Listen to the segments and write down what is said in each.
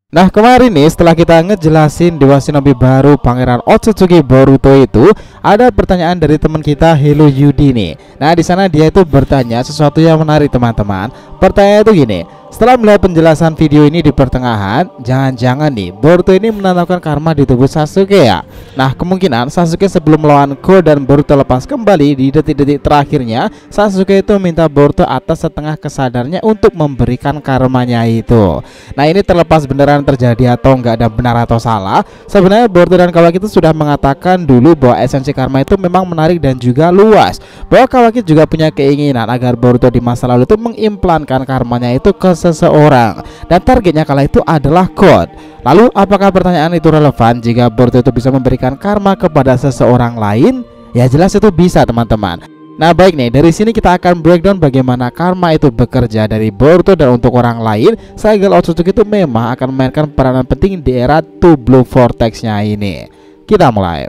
Nah kemarin nih setelah kita ngejelasin Dewa Shinobi baru Pangeran Otsutsuki Boruto itu, ada pertanyaan dari teman kita Hello Yudi nih. Nah di sana dia itu bertanya sesuatu yang menarik teman-teman. Pertanyaan itu gini, setelah melihat penjelasan video ini di pertengahan, jangan-jangan nih Boruto ini menanamkan karma di tubuh Sasuke ya. Nah kemungkinan Sasuke sebelum melawan Go dan Boruto lepas kembali di detik-detik terakhirnya, Sasuke itu minta Boruto atas setengah kesadarannya untuk memberikan karmanya itu. Nah ini terlepas beneran terjadi atau enggak dan benar atau salah, sebenarnya Boruto dan Kawaki itu sudah mengatakan dulu bahwa esensi karma itu memang menarik dan juga luas, bahwa Kawaki juga punya keinginan agar Boruto di masa lalu itu mengimplankan karmanya itu ke seseorang, dan targetnya kala itu adalah God. Lalu apakah pertanyaan itu relevan jika Boruto itu bisa memberikan karma kepada seseorang lain? Ya jelas itu bisa teman-teman. Nah baik nih, dari sini kita akan breakdown bagaimana karma itu bekerja dari Boruto dan untuk orang lain. Saigal Otsutsuki itu memang akan memainkan peranan penting di era Two Blue Vortex-nya ini. Kita mulai.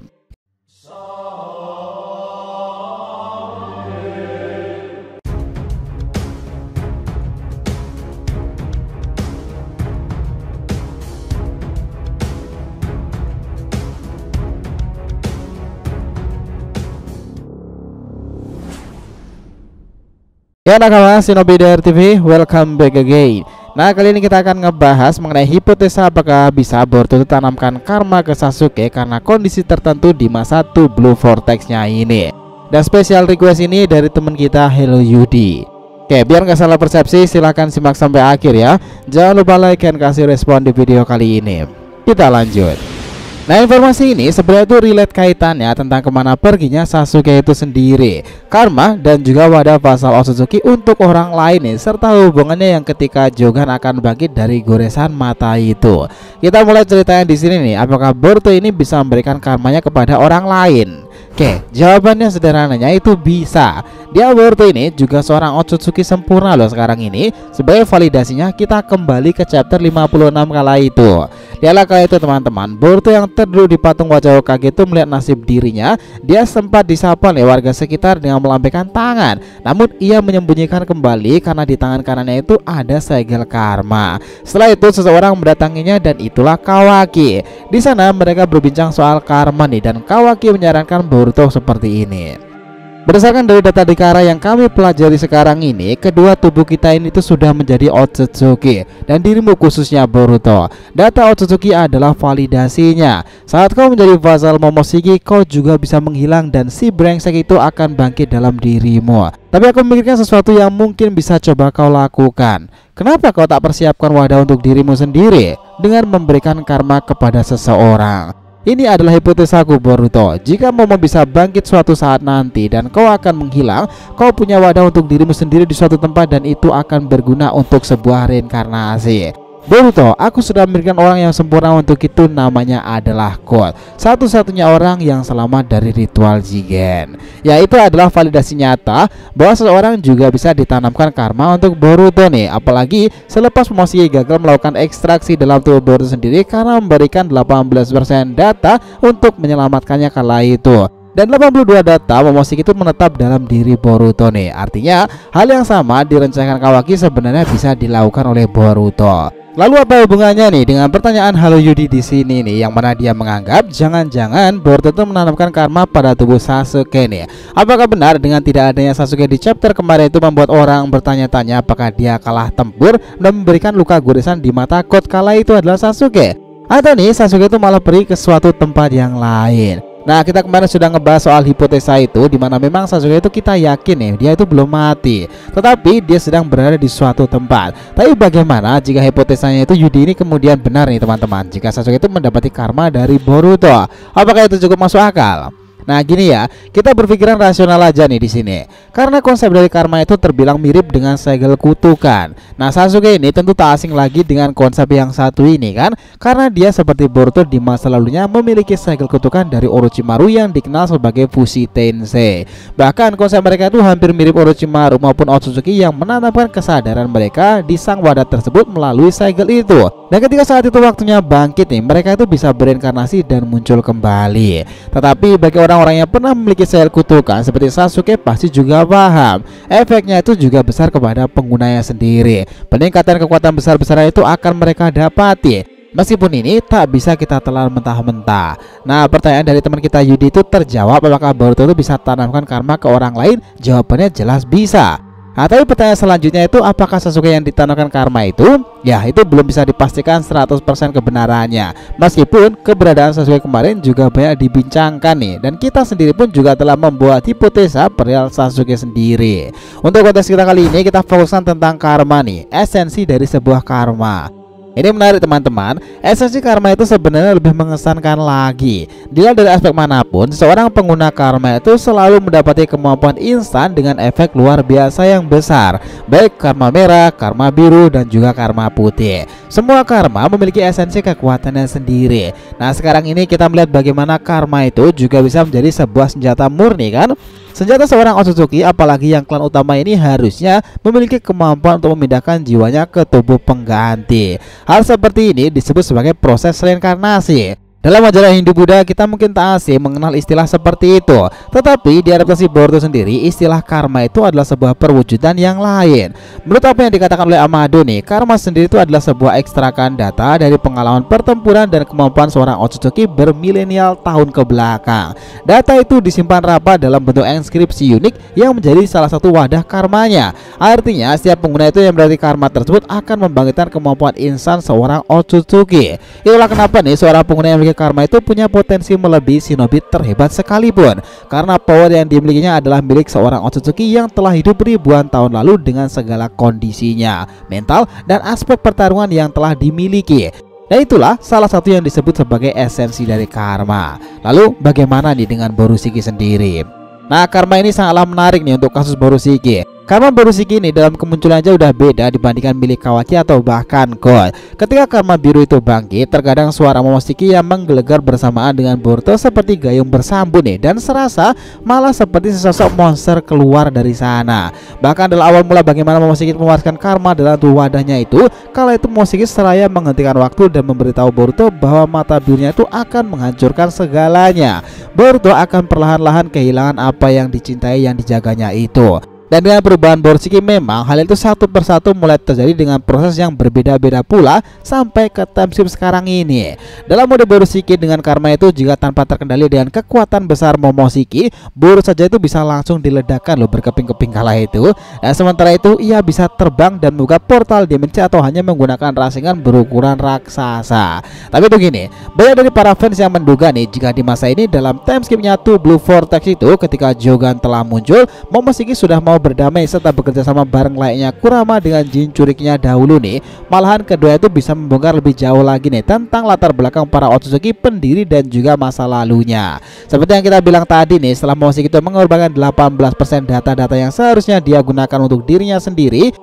Ya nakama Shinobi DR TV, welcome back again. Nah kali ini kita akan ngebahas mengenai hipotesa apakah bisa Boruto tanamkan karma ke Sasuke karena kondisi tertentu di masa Two Blue Vortex-nya ini. Dan special request ini dari teman kita Hello Yudi. Oke, biar nggak salah persepsi silahkan simak sampai akhir ya. Jangan lupa like dan kasih respon di video kali ini. Kita lanjut. Nah informasi ini sebenarnya itu relate kaitannya tentang kemana perginya Sasuke itu sendiri, karma dan juga wadah pasal Otsutsuki untuk orang lain nih, serta hubungannya yang ketika Jogan akan bangkit dari goresan mata itu. Kita mulai ceritanya di sini nih, apakah Boruto ini bisa memberikan karmanya kepada orang lain? Oke, jawabannya sederhananya itu bisa. Dia Boruto ini juga seorang Otsutsuki sempurna loh sekarang ini. Sebagai validasinya kita kembali ke chapter 56 kala itu. Lihatlah kala itu teman-teman, Boruto yang terduduk di patung wajah Hokage itu melihat nasib dirinya. Dia sempat disapa oleh warga sekitar dengan melambaikan tangan, namun ia menyembunyikan kembali karena di tangan kanannya itu ada segel karma. Setelah itu seseorang mendatanginya dan itulah Kawaki. Di sana mereka berbincang soal karma nih, dan Kawaki menyarankan Boruto seperti ini. Berdasarkan dari data Dikara yang kami pelajari sekarang ini, kedua tubuh kita ini itu sudah menjadi Otsutsuki, dan dirimu khususnya Boruto. Data Otsutsuki adalah validasinya. Saat kau menjadi vassal Momoshiki, kau juga bisa menghilang dan si brengsek itu akan bangkit dalam dirimu. Tapi aku memikirkan sesuatu yang mungkin bisa coba kau lakukan. Kenapa kau tak persiapkan wadah untuk dirimu sendiri dengan memberikan karma kepada seseorang? Ini adalah hipotesaku Boruto. Jika Momo bisa bangkit suatu saat nanti dan kau akan menghilang, kau punya wadah untuk dirimu sendiri di suatu tempat dan itu akan berguna untuk sebuah reinkarnasi. Boruto, aku sudah memberikan orang yang sempurna untuk itu, namanya adalah God, satu-satunya orang yang selamat dari ritual Jigen. Ya itu adalah validasi nyata bahwa seseorang juga bisa ditanamkan karma untuk Boruto nih. Apalagi selepas Momoshiki gagal melakukan ekstraksi dalam tubuh Boruto sendiri karena memberikan 18% data untuk menyelamatkannya kala itu. Dan 82 data Momoshiki itu menetap dalam diri Boruto nih. Artinya hal yang sama direncanakan Kawaki sebenarnya bisa dilakukan oleh Boruto. Lalu apa hubungannya nih dengan pertanyaan Halo Yudi di sini nih, yang mana dia menganggap jangan-jangan Boruto itu menanamkan karma pada tubuh Sasuke nih. Apakah benar dengan tidak adanya Sasuke di chapter kemarin itu membuat orang bertanya-tanya apakah dia kalah tempur dan memberikan luka goresan di mata God kala itu adalah Sasuke? Atau nih Sasuke itu malah pergi ke suatu tempat yang lain? Nah kita kemarin sudah ngebahas soal hipotesa itu, dimana memang Sasuke itu kita yakin nih dia itu belum mati, tetapi dia sedang berada di suatu tempat. Tapi bagaimana jika hipotesanya itu Yudi ini kemudian benar nih teman-teman, jika Sasuke itu mendapati karma dari Boruto? Apakah itu cukup masuk akal? Nah gini ya, kita berpikiran rasional aja nih di sini. Karena konsep dari karma itu terbilang mirip dengan segel kutukan. Nah Sasuke ini tentu tak asing lagi dengan konsep yang satu ini kan, karena dia seperti Boruto di masa lalunya memiliki segel kutukan dari Orochimaru yang dikenal sebagai Fushi Tensei. Bahkan konsep mereka itu hampir mirip Orochimaru maupun Otsutsuki yang menanamkan kesadaran mereka di sang wadah tersebut melalui segel itu. Dan ketika saat itu waktunya bangkit nih, mereka itu bisa berinkarnasi dan muncul kembali. Tetapi bagi orang-orang yang pernah memiliki segel kutukan seperti Sasuke pasti juga paham, efeknya itu juga besar kepada penggunanya sendiri. Peningkatan kekuatan besar-besaran itu akan mereka dapati. Meskipun ini tak bisa kita telan mentah-mentah. Nah, pertanyaan dari teman kita Yudi itu terjawab, apakah Boruto itu bisa tanamkan karma ke orang lain? Jawabannya jelas bisa. Nah, tapi pertanyaan selanjutnya itu, apakah Sasuke yang ditanamkan karma itu? Ya, itu belum bisa dipastikan 100% kebenarannya. Meskipun keberadaan Sasuke kemarin juga banyak dibincangkan nih, dan kita sendiri pun juga telah membuat hipotesa perihal Sasuke sendiri. Untuk konteks kita kali ini, kita fokuskan tentang karma nih, esensi dari sebuah karma. Ini menarik teman-teman, esensi karma itu sebenarnya lebih mengesankan lagi. Dilihat dari aspek manapun, seorang pengguna karma itu selalu mendapati kemampuan instan dengan efek luar biasa yang besar. Baik karma merah, karma biru, dan juga karma putih. Semua karma memiliki esensi kekuatannya sendiri. Nah, sekarang ini kita melihat bagaimana karma itu juga bisa menjadi sebuah senjata murni kan. Senjata seorang Otsutsuki, apalagi yang klan utama ini, harusnya memiliki kemampuan untuk memindahkan jiwanya ke tubuh pengganti. Hal seperti ini disebut sebagai proses reinkarnasi. Dalam ajaran Hindu Buddha kita mungkin tak asing mengenal istilah seperti itu. Tetapi di adaptasi Boruto sendiri, istilah karma itu adalah sebuah perwujudan yang lain. Menurut apa yang dikatakan oleh Amado nih, karma sendiri itu adalah sebuah ekstrakan data dari pengalaman pertempuran dan kemampuan seorang Otsutsuki bermilenial tahun ke belakang. Data itu disimpan rapat dalam bentuk inskripsi unik yang menjadi salah satu wadah karmanya. Artinya setiap pengguna itu yang berarti karma tersebut akan membangkitkan kemampuan insan seorang Otsutsuki. Itulah kenapa nih seorang pengguna yang karma itu punya potensi melebihi shinobi terhebat sekalipun, karena power yang dimilikinya adalah milik seorang Otsutsuki yang telah hidup ribuan tahun lalu dengan segala kondisinya, mental, dan aspek pertarungan yang telah dimiliki. Dan itulah salah satu yang disebut sebagai esensi dari karma. Lalu bagaimana nih dengan Borushiki sendiri? Nah, karma ini sangatlah menarik nih untuk kasus Borushiki. Karma Borushiki ini dalam kemunculannya udah beda dibandingkan milik Kawaki atau bahkan God. Ketika karma biru itu bangkit, terkadang suara Momoshiki yang menggelegar bersamaan dengan Boruto seperti gayung bersambut nih, dan serasa malah seperti sesosok monster keluar dari sana. Bahkan dalam awal mula bagaimana Momoshiki memuaskan karma dalam tubuh wadahnya itu, kala itu Momoshiki seraya menghentikan waktu dan memberitahu Boruto bahwa mata birunya itu akan menghancurkan segalanya. Boruto akan perlahan-lahan kehilangan apa yang dicintai yang dijaganya itu. Dan dengan perubahan Borushiki memang hal itu satu persatu mulai terjadi dengan proses yang berbeda-beda pula sampai ke time skip sekarang ini. Dalam mode Borushiki dengan karma itu, jika tanpa terkendali dengan kekuatan besar Momoshiki, Boru saja itu bisa langsung diledakkan loh berkeping-keping kala itu. Dan sementara itu ia bisa terbang dan membuka portal dimensi atau hanya menggunakan rasengan berukuran raksasa. Tapi begini, banyak dari para fans yang menduga nih jika di masa ini dalam time skipnya Two Blue Vortex itu, ketika Jogan telah muncul, Momoshiki sudah mau berdamai serta bekerja sama bareng layaknya Kurama dengan jin curignya dahulu nih. Malahan kedua itu bisa membongkar lebih jauh lagi nih tentang latar belakang para Otsutsuki pendiri dan juga masa lalunya. Seperti yang kita bilang tadi nih, setelah Momoshiki itu mengorbankan 18% data-data yang seharusnya dia gunakan untuk dirinya sendiri.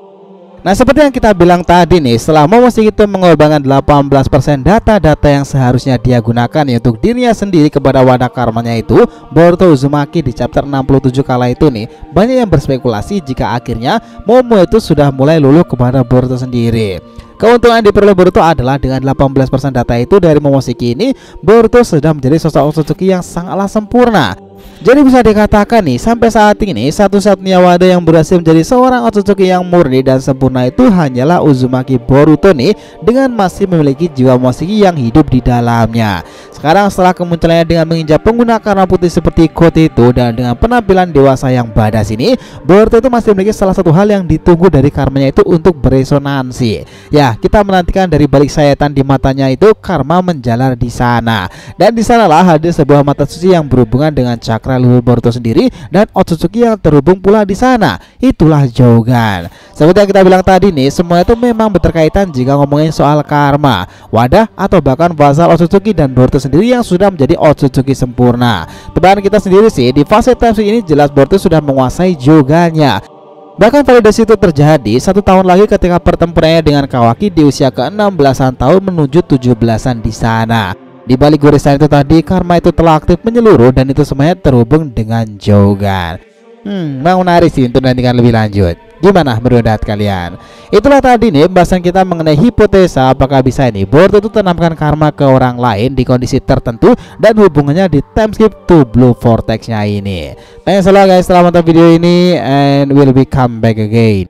Nah, seperti yang kita bilang tadi nih, setelah Momoshiki itu mengorbankan 18% data-data yang seharusnya dia gunakan ya untuk dirinya sendiri kepada wadah karmanya itu, Boruto Uzumaki di chapter 67 kala itu nih, banyak yang berspekulasi jika akhirnya Momo itu sudah mulai luluh kepada Boruto sendiri. Keuntungan yang diperoleh Boruto adalah dengan 18% data itu dari Momoshiki ini, Boruto sudah menjadi sosok Otsutsuki yang sangatlah sempurna. Jadi bisa dikatakan nih, sampai saat ini satu-satunya wadah yang berhasil menjadi seorang Otsutsuki yang murni dan sempurna itu hanyalah Uzumaki Boruto nih, dengan masih memiliki jiwa Momoshiki yang hidup di dalamnya. Sekarang setelah kemunculannya dengan menginjak pengguna karma putih seperti Kote itu dan dengan penampilan dewasa yang badass ini, Boruto itu masih memiliki salah satu hal yang ditunggu dari karmanya itu untuk beresonansi. Ya, kita menantikan dari balik sayatan di matanya itu karma menjalar di sana. Dan di sanalah hadir sebuah mata suci yang berhubungan dengan cakra luhur Boruto sendiri dan Otsutsuki yang terhubung pula di sana. Itulah Jogan. Seperti yang kita bilang tadi nih, semua itu memang berkaitan jika ngomongin soal karma, wadah atau bahkan basal Otsutsuki dan Boruto sendiri yang sudah menjadi Otsutsuki sempurna. Tebakan kita sendiri sih, di fase time ini jelas Boruto sudah menguasai Jogannya. Bahkan validasi itu terjadi 1 tahun lagi ketika pertempurannya dengan Kawaki di usia ke-16an tahun menuju 17an di sana. Di balik gorisan itu tadi, karma itu telah aktif menyeluruh dan itu semuanya terhubung dengan Jogan. Memang menarik sih untuk nantikan lebih lanjut. Gimana menurut kalian? Itulah tadi nih pembahasan kita mengenai hipotesa apakah bisa ini Boruto itu tanamkan karma ke orang lain di kondisi tertentu dan hubungannya di time skip Two Blue Vortex-nya ini. Thanks a lot guys telah menonton video ini, and we'll be come back again.